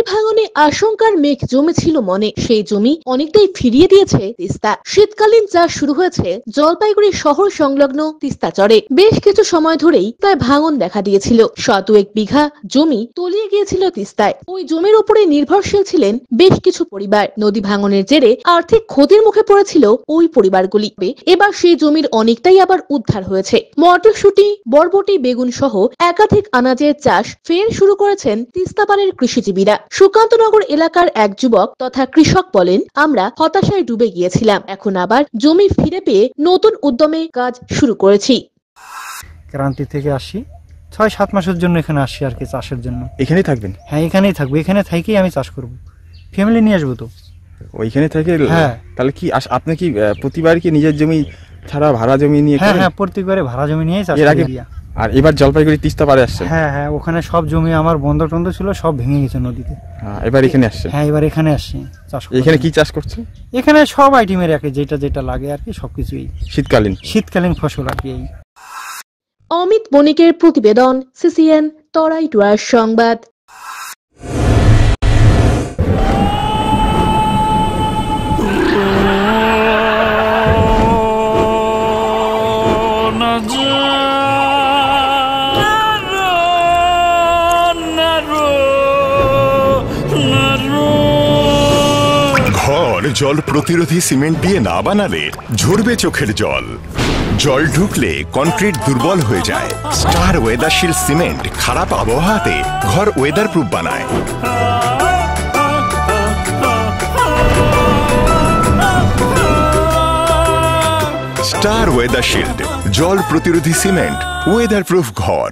ভাঙনে আশঙ্কার মেঘ জমেছিল মনে। সেই জমি অনেকটাই ফিরিয়ে দিয়েছে তিস্তা। শীতকালীন চাষ শুরু হয়েছে জলপাইগুড়ি শহর সংলগ্ন তিস্তা চরে। বেশ কিছু সময় ধরেই তাই ভাঙন দেখা দিয়েছিল। 1 বিঘা জমি তলিয়ে গিয়েছিল তিস্তায়। ওই জমির উপরে নির্ভরশীল ছিলেন বেশ কিছু পরিবার। নদী ভাঙনের জেরে আর্থিক ক্ষতির মুখে পড়েছিল ওই পরিবারগুলি। এবার সেই জমির অনেকটাই আবার উদ্ধার হয়েছে। মটরশুটি, বরবটি, বেগুন সহ একাধিক আনাজের চাষ ফের শুরু করেছেন তিস্তাপাড়ের কৃষিজীবীরা। সুকান্তনগর এলাকার এক যুবক তথা কৃষক বলেন, আমরা হতাশায় ডুবে গিয়েছিলাম, এখন আবার জমি ফিরে পেয়ে নতুন উদ্যমে কাজ শুরু করেছি। ক্রান্তি থেকে আসি, 6-7 মাসের জন্য এখানে আসি আর কি, চাষের জন্য। এখানেই থাকবেন? হ্যাঁ, এখানেই থাকবো। এখানে থেকেই আমি চাষ করব, ফ্যামিলি নিয়ে আসবো। তো ওইখানে থেকে? হ্যাঁ। তাহলে কি আপনি কি প্রতিবার কি নিজের জমি ছাড়া ভাড়া জমি নিয়ে? হ্যাঁ হ্যাঁ, প্রত্যেকবারে ভাড়া জমি নিয়ে চাষ করি। আর এবার জলপাইগুড়ি তিস্তা পাড়ে আসছে? হ্যাঁ হ্যাঁ, ওখানে সব জমি আমার বন্ধ টন্ধ ছিল, সব ভেঙে গেছে নদীতে। এবার এখানে আসছে? হ্যাঁ, এবার এখানে আসছি চাষ। এখানে কি চাষ করছে? এখানে সব আইটেমের আর কি, যেটা যেটা লাগে আর কি, সবকিছুই শীতকালীন ফসল আর কি। অমিত বণিকের প্রতিবেদন, সিসিএন তরাই ডুয়ার্স সংবাদ। ঘর জল প্রতিরোধী সিমেন্ট দিয়ে না বানালে ঝরবে চোখের জল। জল ঢুকলে কনক্রিট দুর্বল হয়ে যায়। স্টার ওয়েদারশিল্ড সিমেন্ট খারাপ আবহাওয়াতে ঘর ওয়েদার প্রুফ বানায়। স্টার ওয়েদারশিল্ড, জল প্রতিরোধী সিমেন্ট, ওয়েদার প্রুফ ঘর।